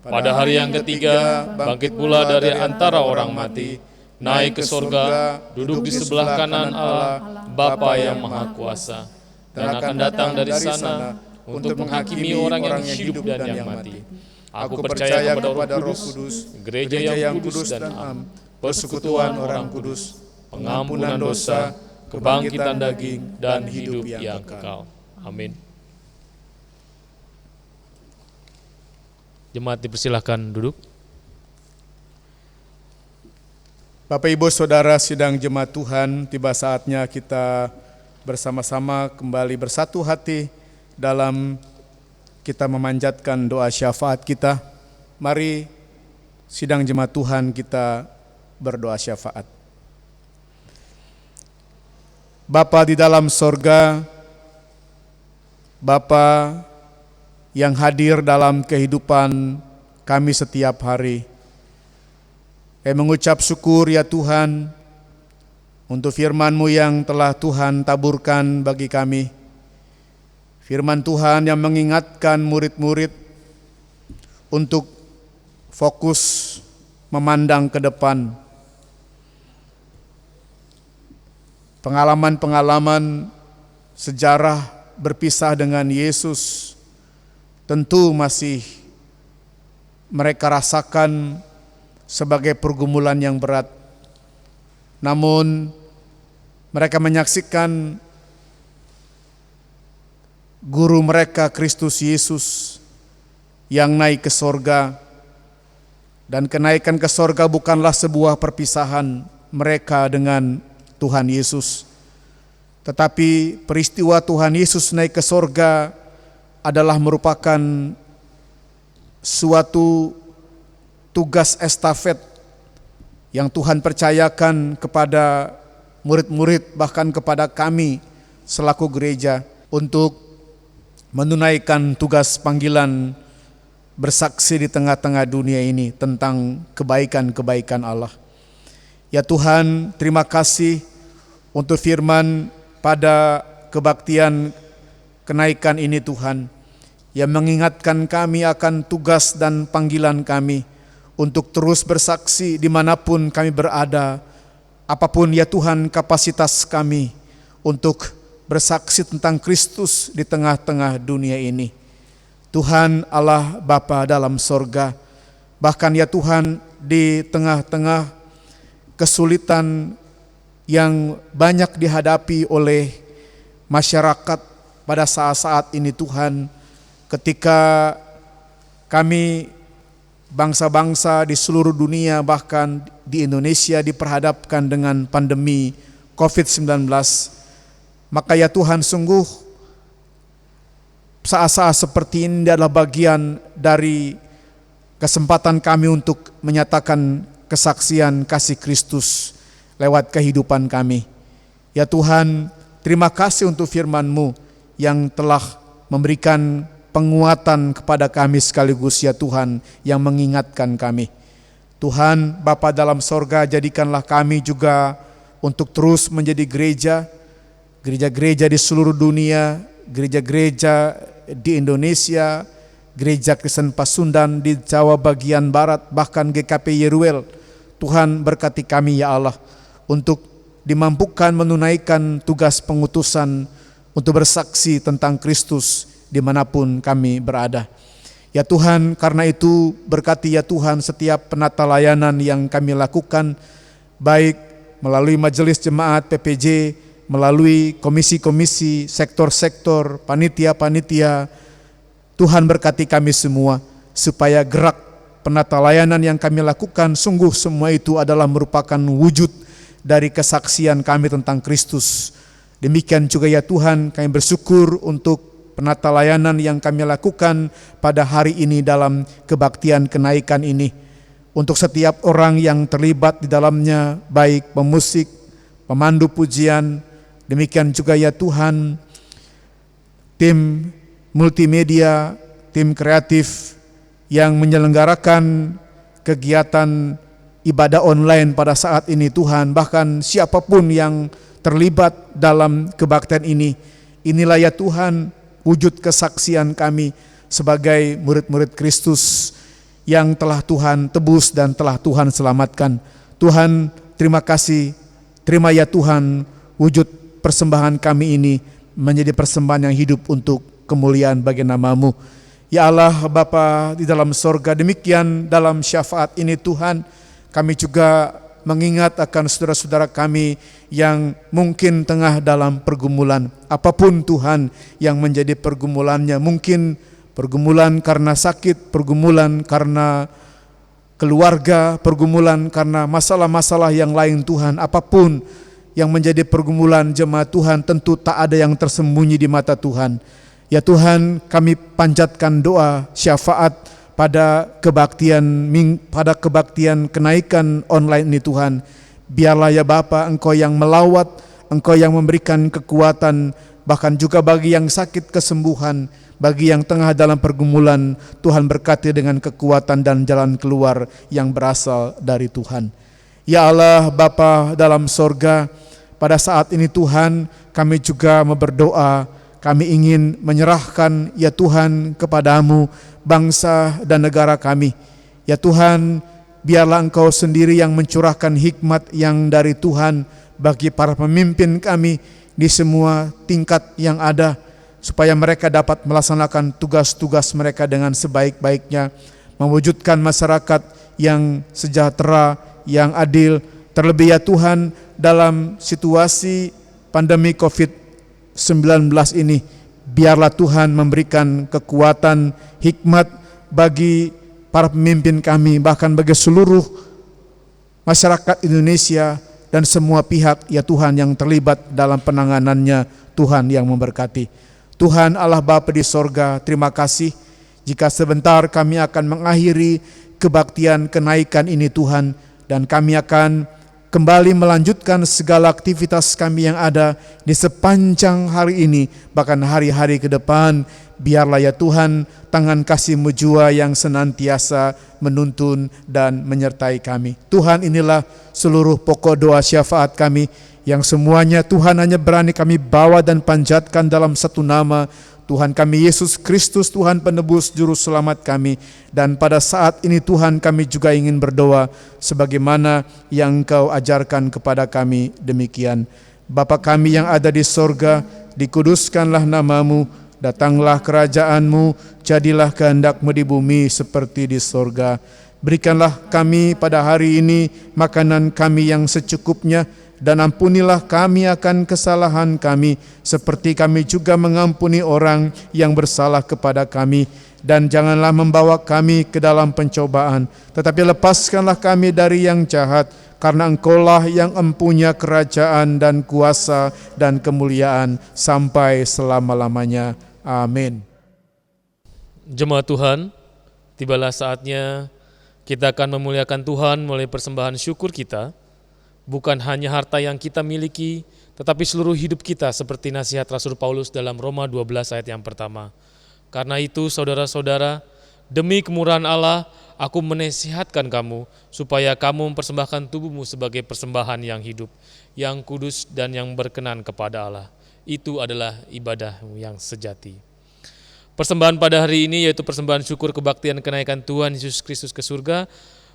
Pada hari yang ketiga, bangkit pula dari antara orang mati, naik ke sorga, duduk di sebelah kanan Allah, Bapa yang Maha Kuasa, dan akan datang dari sana untuk menghakimi orang yang hidup dan yang mati. Aku percaya kepada Roh Kudus, gereja yang kudus dan am, persekutuan orang kudus, pengampunan dosa, kebangkitan daging, dan hidup yang kekal. Amin. Jemaat dipersilahkan duduk. Bapak Ibu Saudara sidang jemaat Tuhan, tiba saatnya kita bersama-sama kembali bersatu hati dalam kita memanjatkan doa syafaat kita. Mari sidang jemaat Tuhan kita berdoa syafaat. Bapa di dalam sorga, Bapa yang hadir dalam kehidupan kami setiap hari, kami mengucap syukur ya Tuhan untuk firman-Mu yang telah Tuhan taburkan bagi kami. Firman Tuhan yang mengingatkan murid-murid untuk fokus memandang ke depan. Pengalaman-pengalaman sejarah berpisah dengan Yesus tentu masih mereka rasakan sebagai pergumulan yang berat. Namun mereka menyaksikan guru mereka Kristus Yesus yang naik ke sorga, dan kenaikan ke sorga bukanlah sebuah perpisahan mereka dengan Tuhan Yesus, tetapi peristiwa Tuhan Yesus naik ke sorga adalah merupakan suatu tugas estafet yang Tuhan percayakan kepada murid-murid, bahkan kepada kami selaku gereja, untuk menunaikan tugas panggilan bersaksi di tengah-tengah dunia ini tentang kebaikan-kebaikan Allah. Ya Tuhan, terima kasih untuk firman pada kebaktian kenaikan ini Tuhan, yang mengingatkan kami akan tugas dan panggilan kami untuk terus bersaksi dimanapun kami berada, apapun ya Tuhan kapasitas kami untuk bersaksi tentang Kristus di tengah-tengah dunia ini. Tuhan Allah Bapa dalam sorga, bahkan ya Tuhan di tengah-tengah kesulitan yang banyak dihadapi oleh masyarakat pada saat-saat ini Tuhan, ketika kami bangsa-bangsa di seluruh dunia, bahkan di Indonesia diperhadapkan dengan pandemi COVID-19, maka ya Tuhan sungguh saat-saat seperti ini adalah bagian dari kesempatan kami untuk menyatakan kesaksian kasih Kristus lewat kehidupan kami. Ya Tuhan, terima kasih untuk firman-Mu yang telah memberikan penguatan kepada kami sekaligus ya Tuhan yang mengingatkan kami. Tuhan Bapa dalam sorga, jadikanlah kami juga untuk terus menjadi gereja-gereja di seluruh dunia, gereja-gereja di Indonesia, gereja Kristen Pasundan di Jawa bagian barat, bahkan GKP Yeruel. Tuhan berkati kami ya Allah, untuk dimampukan menunaikan tugas pengutusan untuk bersaksi tentang Kristus dimanapun kami berada. Ya Tuhan, karena itu berkati ya Tuhan setiap penata layanan yang kami lakukan, baik melalui majelis jemaat PPJ, melalui komisi-komisi, sektor-sektor, panitia-panitia. Tuhan berkati kami semua, supaya gerak penata layanan yang kami lakukan, sungguh semua itu adalah merupakan wujud dari kesaksian kami tentang Kristus Demikian juga ya Tuhan, kami bersyukur untuk penata layanan yang kami lakukan pada hari ini dalam kebaktian kenaikan ini. Untuk setiap orang yang terlibat di dalamnya, baik pemusik, pemandu pujian, demikian juga ya Tuhan, tim multimedia, tim kreatif yang menyelenggarakan kegiatan ibadah online pada saat ini Tuhan, bahkan siapapun yang terlibat dalam kebaktian ini, inilah ya Tuhan wujud kesaksian kami sebagai murid-murid Kristus yang telah Tuhan tebus dan telah Tuhan selamatkan. Tuhan, terima kasih, terima ya Tuhan wujud persembahan kami ini menjadi persembahan yang hidup untuk kemuliaan bagi nama-Mu. Ya Allah Bapa di dalam sorga, demikian dalam syafaat ini Tuhan, kami juga mengingat akan saudara-saudara kami yang mungkin tengah dalam pergumulan. Apapun Tuhan yang menjadi pergumulannya, mungkin pergumulan karena sakit, pergumulan karena keluarga, pergumulan karena masalah-masalah yang lain Tuhan. Apapun yang menjadi pergumulan jemaat Tuhan, tentu tak ada yang tersembunyi di mata Tuhan. Ya Tuhan, kami panjatkan doa syafaat pada kebaktian kenaikan online ini Tuhan. Biarlah ya Bapa, Engkau yang melawat, Engkau yang memberikan kekuatan, bahkan juga bagi yang sakit kesembuhan, bagi yang tengah dalam pergumulan, Tuhan berkati dengan kekuatan dan jalan keluar yang berasal dari Tuhan. Ya Allah Bapa dalam sorga, pada saat ini Tuhan, kami juga berdoa, kami ingin menyerahkan ya Tuhan kepadamu bangsa dan negara kami. Ya Tuhan, biarlah Engkau sendiri yang mencurahkan hikmat yang dari Tuhan bagi para pemimpin kami di semua tingkat yang ada, supaya mereka dapat melaksanakan tugas-tugas mereka dengan sebaik-baiknya, mewujudkan masyarakat yang sejahtera, yang adil. Terlebih ya Tuhan, dalam situasi pandemi COVID-19 ini, biarlah Tuhan memberikan kekuatan, hikmat bagi para pemimpin kami, bahkan bagi seluruh masyarakat Indonesia dan semua pihak ya Tuhan yang terlibat dalam penanganannya. Tuhan yang memberkati. Tuhan Allah Bapa di sorga, terima kasih jika sebentar kami akan mengakhiri kebaktian kenaikan ini Tuhan, dan kami akan kembali melanjutkan segala aktivitas kami yang ada di sepanjang hari ini, bahkan hari-hari ke depan. Biarlah ya Tuhan, tangan kasih-Mu jua yang senantiasa menuntun dan menyertai kami. Tuhan, inilah seluruh pokok doa syafaat kami, yang semuanya Tuhan hanya berani kami bawa dan panjatkan dalam satu nama, Tuhan kami Yesus Kristus, Tuhan penebus juru selamat kami. Dan pada saat ini Tuhan, kami juga ingin berdoa sebagaimana yang Engkau ajarkan kepada kami demikian. Bapa kami yang ada di sorga, dikuduskanlah nama-Mu, datanglah kerajaan-Mu, jadilah kehendak-Mu di bumi seperti di sorga. Berikanlah kami pada hari ini makanan kami yang secukupnya, dan ampunilah kami akan kesalahan kami, seperti kami juga mengampuni orang yang bersalah kepada kami. Dan janganlah membawa kami ke dalam pencobaan, tetapi lepaskanlah kami dari yang jahat, karena Engkaulah yang empunya kerajaan dan kuasa dan kemuliaan sampai selama-lamanya. Amin. Jemaat Tuhan, tibalah saatnya kita akan memuliakan Tuhan melalui persembahan syukur kita. Bukan hanya harta yang kita miliki, tetapi seluruh hidup kita, seperti nasihat Rasul Paulus dalam Roma 12 ayat yang pertama. Karena itu saudara-saudara, demi kemurahan Allah, aku menasihatkan kamu, supaya kamu mempersembahkan tubuhmu sebagai persembahan yang hidup, yang kudus dan yang berkenan kepada Allah. Itu adalah ibadah yang sejati. Persembahan pada hari ini yaitu persembahan syukur kebaktian kenaikan Tuhan Yesus Kristus ke surga.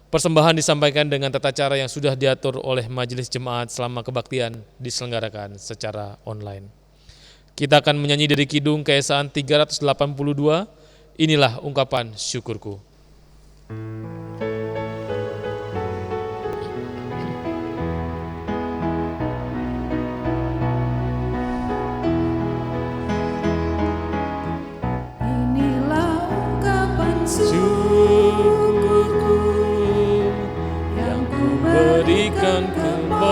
Persembahan disampaikan dengan tata cara yang sudah diatur oleh majelis jemaat selama kebaktian diselenggarakan secara online. Kita akan menyanyi dari Kidung Keesaan 382, Inilah Ungkapan Syukurku. Inilah ungkapan syukurku yang ku Berikan kepadamu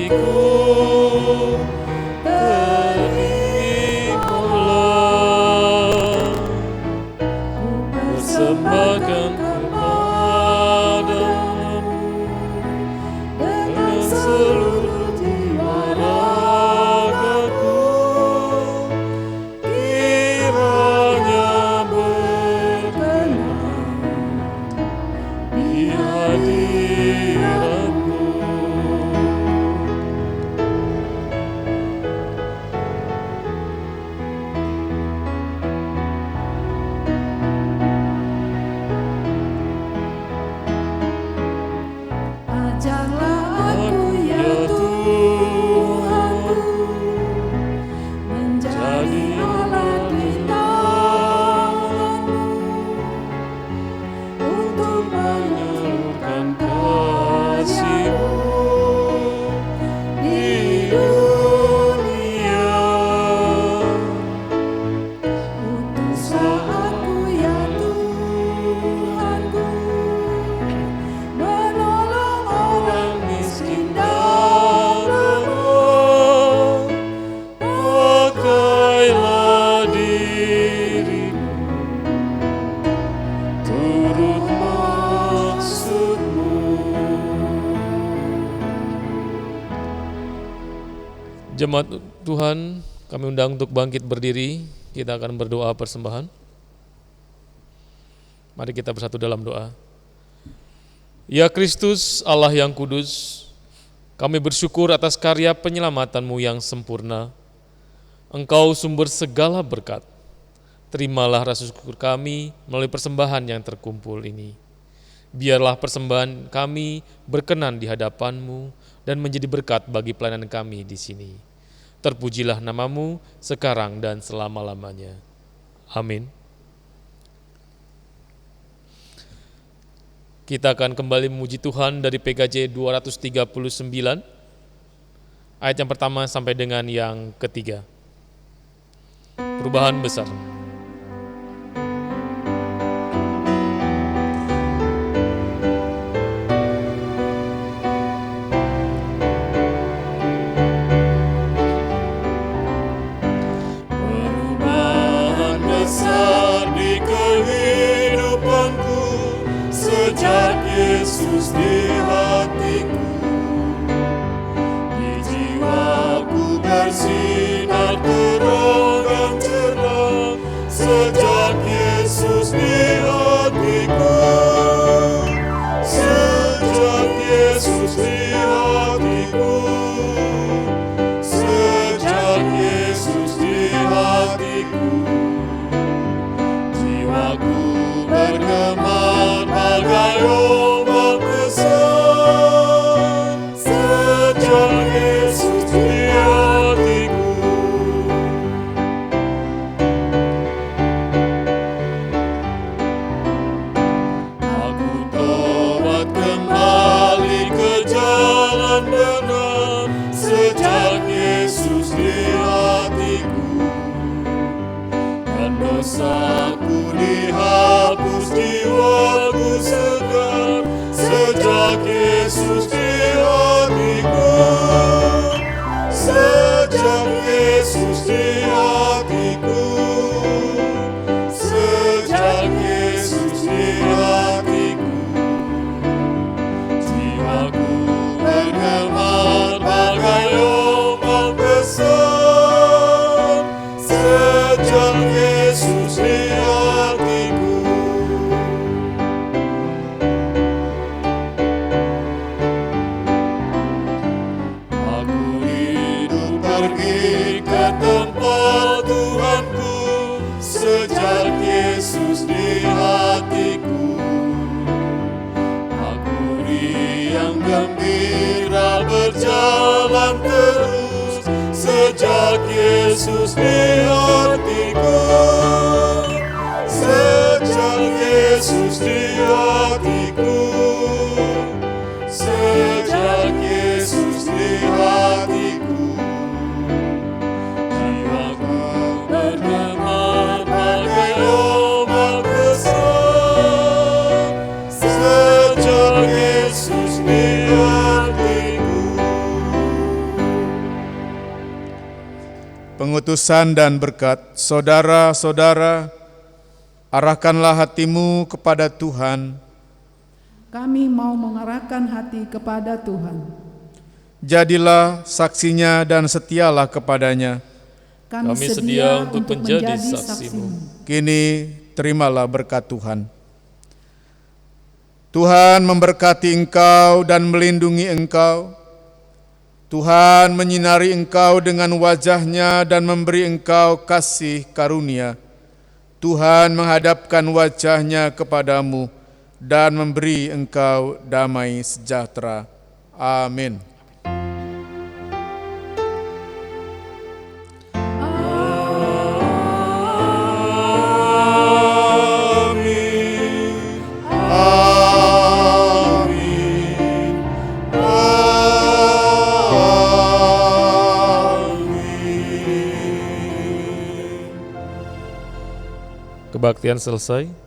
hatiku terimalah, persembahkan kepadamu dengan seluruh jiwa ragaku, kiranya berkenan di hadiratmu. Ajarlah aku ya Tuhanku, menjadi alat di tangan-Mu, untuk menyalurkan kasih-Mu di dunia. Utuslah aku ya Tuhanku, menolong orang miskin dan lemah. Pakailah dirimu turut maksud-Mu. Jemaat Tuhan, kami undang untuk bangkit berdiri. Kita akan berdoa persembahan. Mari kita bersatu dalam doa. Ya Kristus, Allah yang kudus, kami bersyukur atas karya penyelamatan-Mu yang sempurna. Engkau sumber segala berkat. Terimalah rasa syukur kami melalui persembahan yang terkumpul ini. Biarlah persembahan kami berkenan di hadapan-Mu dan menjadi berkat bagi pelayanan kami di sini. Terpujilah nama-Mu sekarang dan selama-lamanya. Amin. Kita akan kembali memuji Tuhan dari PKJ 239, ayat yang pertama sampai dengan yang ketiga. Perubahan besar. Perubahan besar di kehidupanku sejak Yesus di hatiku. Di jiwaku bersinar terang dan cerah sejak Yesus di hatiku. Sejak Yesus di hatiku. Sejak Yesus di hatiku. Jiwaku bergema bagai ombak besar sejak Yesus di hatiku. Aku tobat kembali ke jalan benar sejak Yesus di hatiku. Dan dosaku dihapus, jiwaku segar sejak Yesus di hatiku. Sejak Yesus di hatiku. Sejak Yesus di hatiku. Jiwaku bergema bagai ombak besar sejak Yesus di hatiku. Aku hidup pergi ke tempat Tuhanku sejak Yesus di hatiku. Aku riang gembira berjalan terus sejak Yesus di hatiku. Sejak Yesus di hatiku. Sejak Yesus di hatiku. Jiwaku bergema bagai ombak besar sejak Yesus di hatiku. keputusan dan berkat. Saudara-saudara, arahkanlah hatimu kepada Tuhan. Kami mau mengarahkan hati kepada Tuhan. Jadilah saksinya dan setialah kepadanya. Kami sedia untuk menjadi saksimu. Kini terimalah berkat Tuhan. Tuhan memberkati engkau dan melindungi engkau. Tuhan menyinari engkau dengan wajah-Nya dan memberi engkau kasih karunia. Tuhan menghadapkan wajah-Nya kepadamu dan memberi engkau damai sejahtera. Amin. Kebaktian selesai.